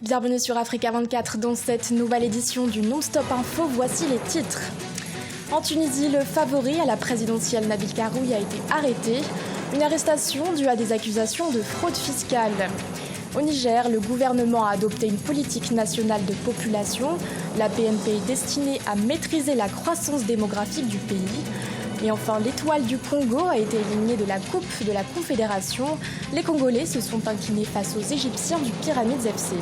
Bienvenue sur Africa 24 dans cette nouvelle édition du Non-Stop Info. Voici les titres. En Tunisie, le favori à la présidentielle Nabil Karoui a été arrêté. Une arrestation due à des accusations de fraude fiscale. Au Niger, le gouvernement a adopté une politique nationale de population. La PNP est destinée à maîtriser la croissance démographique du pays. Et enfin, l'étoile du Congo a été éliminée de la Coupe de la Confédération. Les Congolais se sont inclinés face aux Égyptiens du Pyramids FC.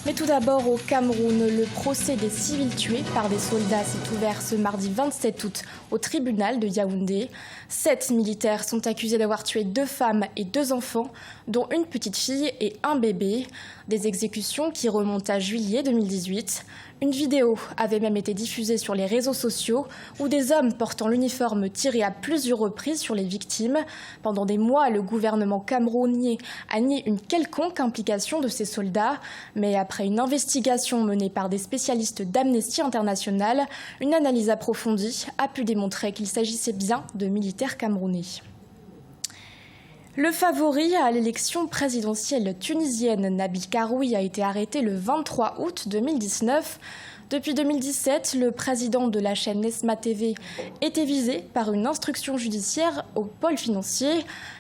Mais tout d'abord, au Cameroun, le procès des civils tués par des soldats s'est ouvert ce mardi 27 août au tribunal de Yaoundé. 7 militaires sont accusés d'avoir tué 2 femmes et 2 enfants, dont une petite fille et un bébé. Des exécutions qui remontent à juillet 2018. Une vidéo avait même été diffusée sur les réseaux sociaux où des hommes portant l'uniforme tiraient à plusieurs reprises sur les victimes. Pendant des mois, le gouvernement camerounais a nié une quelconque implication de ces soldats. Mais après une investigation menée par des spécialistes d'Amnesty International, une analyse approfondie a pu démontrer qu'il s'agissait bien de militaires camerounais. Le favori à l'élection présidentielle tunisienne, Nabil Karoui, a été arrêté le 23 août 2019. Depuis 2017, le président de la chaîne Nesma TV était visé par une instruction judiciaire au pôle financier.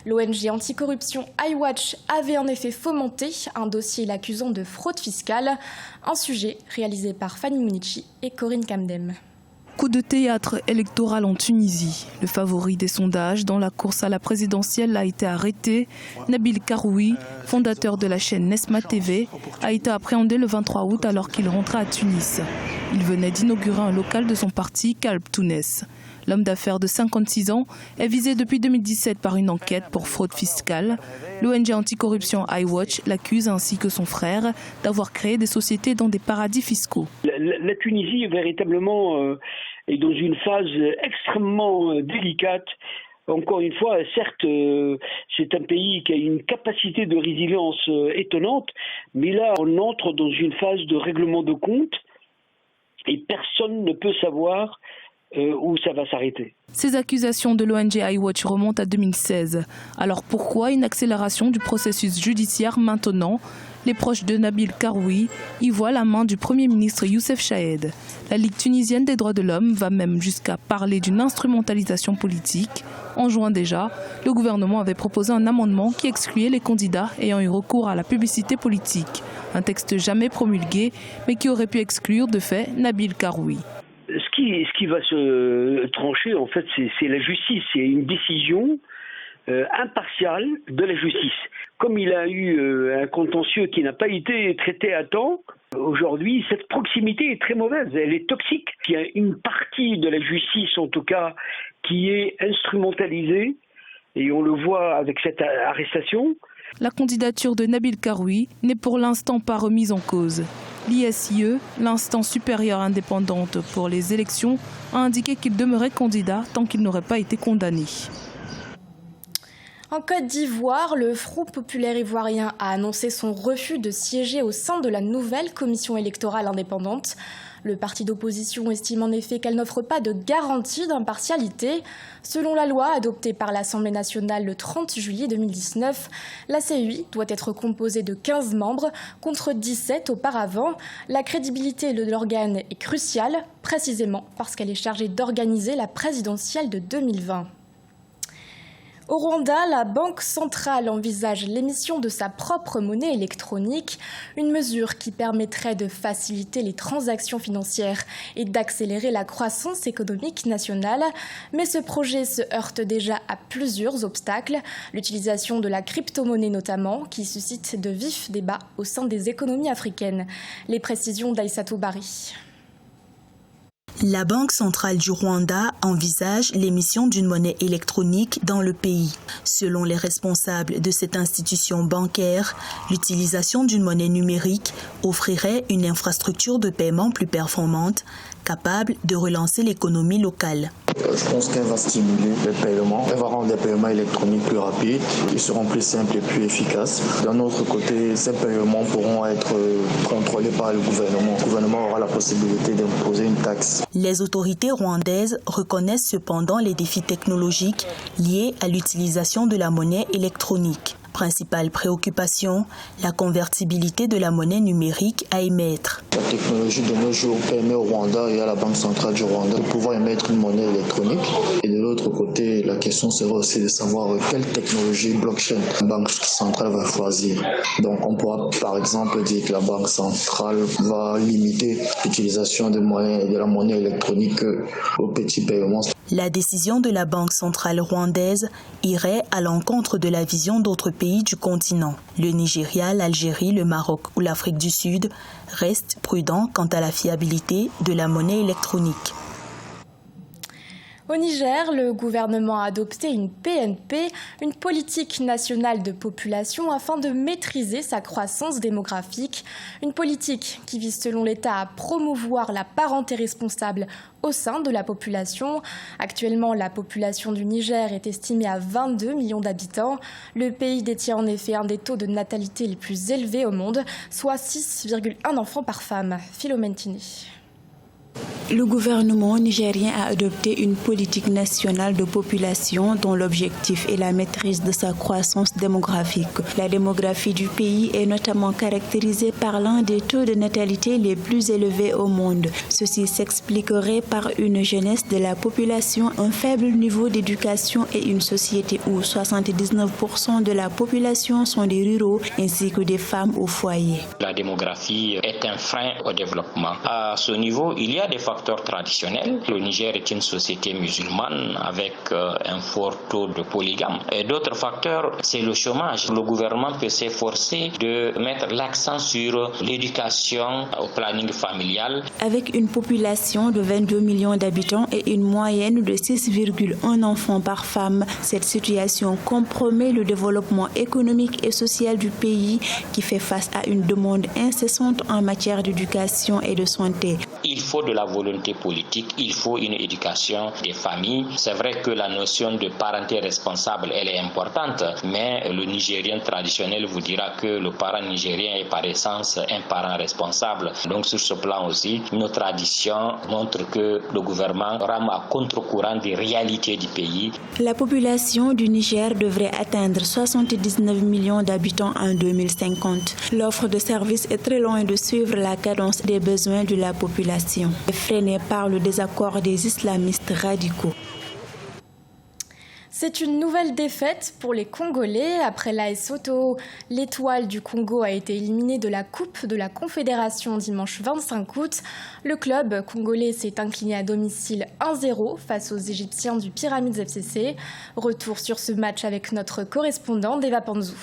L'ONG anticorruption iWatch avait en effet fomenté un dossier l'accusant de fraude fiscale, un sujet réalisé par Fanny Mounichi et Corinne Kamdem. Coup de théâtre électoral en Tunisie. Le favori des sondages dans la course à la présidentielle a été arrêté. Nabil Karoui, fondateur de la chaîne Nesma TV, a été appréhendé le 23 août alors qu'il rentrait à Tunis. Il venait d'inaugurer un local de son parti, Kalb Tounes. L'homme d'affaires de 56 ans est visé depuis 2017 par une enquête pour fraude fiscale. L'ONG anticorruption iWatch l'accuse ainsi que son frère d'avoir créé des sociétés dans des paradis fiscaux. La Tunisie véritablement est dans une phase extrêmement délicate. Encore une fois, certes, c'est un pays qui a une capacité de résilience étonnante, mais là, on entre dans une phase de règlement de compte et personne ne peut savoir où ça va s'arrêter. Ces accusations de l'ONG iWatch remontent à 2016. Alors pourquoi une accélération du processus judiciaire maintenant ? Les proches de Nabil Karoui y voient la main du Premier ministre Youssef Chahed. La Ligue tunisienne des droits de l'homme va même jusqu'à parler d'une instrumentalisation politique. En juin déjà, le gouvernement avait proposé un amendement qui excluait les candidats ayant eu recours à la publicité politique. Un texte jamais promulgué, mais qui aurait pu exclure de fait Nabil Karoui. Ce qui va se trancher, en fait, c'est la justice. C'est une décision impartiale de la justice. Comme il a eu un contentieux qui n'a pas été traité à temps, aujourd'hui, cette proximité est très mauvaise. Elle est toxique. Il y a une partie de la justice, en tout cas, qui est instrumentalisée, et on le voit avec cette arrestation. La candidature de Nabil Karoui n'est pour l'instant pas remise en cause. L'ISIE, l'instance supérieure indépendante pour les élections, a indiqué qu'il demeurait candidat tant qu'il n'aurait pas été condamné. En Côte d'Ivoire, le Front populaire ivoirien a annoncé son refus de siéger au sein de la nouvelle commission électorale indépendante. Le parti d'opposition estime en effet qu'elle n'offre pas de garantie d'impartialité. Selon la loi adoptée par l'Assemblée nationale le 30 juillet 2019, la CEI doit être composée de 15 membres contre 17 auparavant. La crédibilité de l'organe est cruciale, précisément parce qu'elle est chargée d'organiser la présidentielle de 2020. Au Rwanda, la Banque centrale envisage l'émission de sa propre monnaie électronique, une mesure qui permettrait de faciliter les transactions financières et d'accélérer la croissance économique nationale. Mais ce projet se heurte déjà à plusieurs obstacles, l'utilisation de la crypto-monnaie notamment, qui suscite de vifs débats au sein des économies africaines. Les précisions d'Aïssatou Bari. La Banque centrale du Rwanda envisage l'émission d'une monnaie électronique dans le pays. Selon les responsables de cette institution bancaire, l'utilisation d'une monnaie numérique offrirait une infrastructure de paiement plus performante, capable de relancer l'économie locale. Je pense qu'elle va stimuler les paiements, elle va rendre les paiements électroniques plus rapides, ils seront plus simples et plus efficaces. D'un autre côté, ces paiements pourront être contrôlés par le gouvernement. Le gouvernement aura la possibilité d'imposer une taxe. Les autorités rwandaises reconnaissent cependant les défis technologiques liés à l'utilisation de la monnaie électronique. Principale préoccupation, la convertibilité de la monnaie numérique à émettre. La technologie de nos jours permet au Rwanda et à la Banque centrale du Rwanda de pouvoir émettre une monnaie électronique. Et de l'autre côté, la question sera aussi de savoir quelle technologie blockchain la Banque centrale va choisir. Donc on pourra par exemple dire que la Banque centrale va limiter l'utilisation de la monnaie électronique aux petits paiements. La décision de la Banque centrale rwandaise irait à l'encontre de la vision d'autres pays du continent. Le Nigeria, l'Algérie, le Maroc ou l'Afrique du Sud restent prudents quant à la fiabilité de la monnaie électronique. Au Niger, le gouvernement a adopté une PNP, une politique nationale de population, afin de maîtriser sa croissance démographique. Une politique qui vise, selon l'État, à promouvoir la parenté responsable au sein de la population. Actuellement, la population du Niger est estimée à 22 millions d'habitants. Le pays détient en effet un des taux de natalité les plus élevés au monde, soit 6,1 enfants par femme. Philomène Tini. Le gouvernement nigérien a adopté une politique nationale de population dont l'objectif est la maîtrise de sa croissance démographique. La démographie du pays est notamment caractérisée par l'un des taux de natalité les plus élevés au monde. Ceci s'expliquerait par une jeunesse de la population, un faible niveau d'éducation et une société où 79% de la population sont des ruraux ainsi que des femmes au foyer. La démographie est un frein au développement. À ce niveau, il y a des facteurs traditionnels. Le Niger est une société musulmane avec un fort taux de polygame. Et d'autres facteurs, c'est le chômage. Le gouvernement peut s'efforcer de mettre l'accent sur l'éducation au planning familial. Avec une population de 22 millions d'habitants et une moyenne de 6,1 enfants par femme, cette situation compromet le développement économique et social du pays qui fait face à une demande incessante en matière d'éducation et de santé. Il faut de la volonté politique, il faut une éducation des familles. C'est vrai que la notion de parenté responsable, elle est importante, mais le Nigérien traditionnel vous dira que le parent nigérien est par essence un parent responsable. Donc sur ce plan aussi, nos traditions montrent que le gouvernement rame à contre-courant des réalités du pays. La population du Niger devrait atteindre 79 millions d'habitants en 2050. L'offre de services est très loin de suivre la cadence des besoins de la population, freinée par le désaccord des islamistes radicaux. C'est une nouvelle défaite pour les Congolais. Après l'AS Soto, l'Étoile du Congo a été éliminée de la Coupe de la Confédération dimanche 25 août. Le club congolais s'est incliné à domicile 1-0 face aux Égyptiens du Pyramids FCC. Retour sur ce match avec notre correspondant Deva Panzou.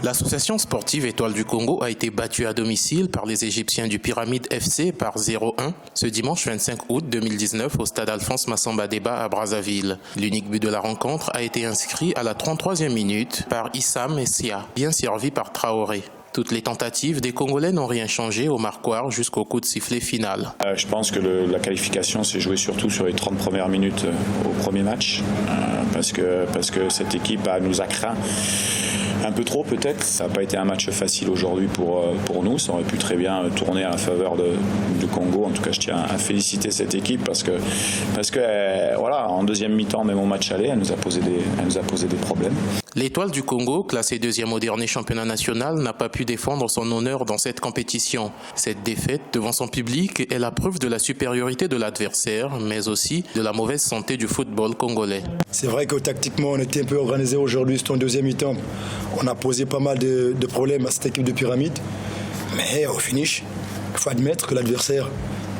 L'association sportive Étoile du Congo a été battue à domicile par les Égyptiens du Pyramide FC par 0-1 ce dimanche 25 août 2019 au stade Alphonse Massamba Déba à Brazzaville. L'unique but de la rencontre a été inscrit à la 33e minute par Issa Messia, bien servi par Traoré. Toutes les tentatives des Congolais n'ont rien changé au marquoir jusqu'au coup de sifflet final. Je pense que la qualification s'est jouée surtout sur les 30 premières minutes au premier match, parce que cette équipe nous a craint un peu trop peut-être. Ça n'a pas été un match facile aujourd'hui pour nous. Ça aurait pu très bien tourner à la faveur du Congo. En tout cas, je tiens à féliciter cette équipe parce que voilà, en deuxième mi-temps, même au match aller, elle nous a posé des problèmes. L'Étoile du Congo, classée deuxième au dernier championnat national, n'a pas pu défendre son honneur dans cette compétition. Cette défaite devant son public est la preuve de la supériorité de l'adversaire, mais aussi de la mauvaise santé du football congolais. C'est vrai que tactiquement, on était un peu organisé aujourd'hui, c'est en deuxième mi-temps. On a posé pas mal de problèmes à cette équipe de Pyramide, mais au finish, il faut admettre que l'adversaire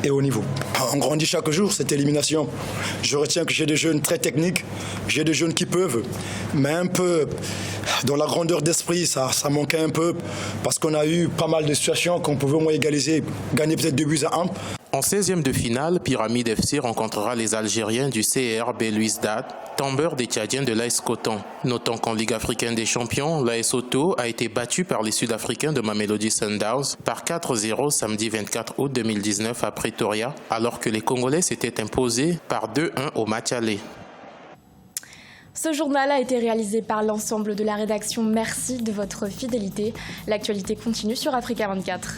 est au niveau. On grandit chaque jour cette élimination. Je retiens que j'ai des jeunes très techniques, j'ai des jeunes qui peuvent, mais un peu dans la grandeur d'esprit, ça manquait un peu parce qu'on a eu pas mal de situations qu'on pouvait au moins égaliser, gagner peut-être 2-1. En 16e de finale, Pyramide FC rencontrera les Algériens du CR Belouizdad, tombeurs des Tchadiens de l'AS Coton. Notons qu'en Ligue africaine des champions, l'AS Soto a été battu par les Sud-Africains de Mamelodi Sundowns par 4-0 samedi 24 août 2019 à Pretoria, alors que les Congolais s'étaient imposés par 2-1 au match aller. Ce journal a été réalisé par l'ensemble de la rédaction. Merci de votre fidélité. L'actualité continue sur Africa 24.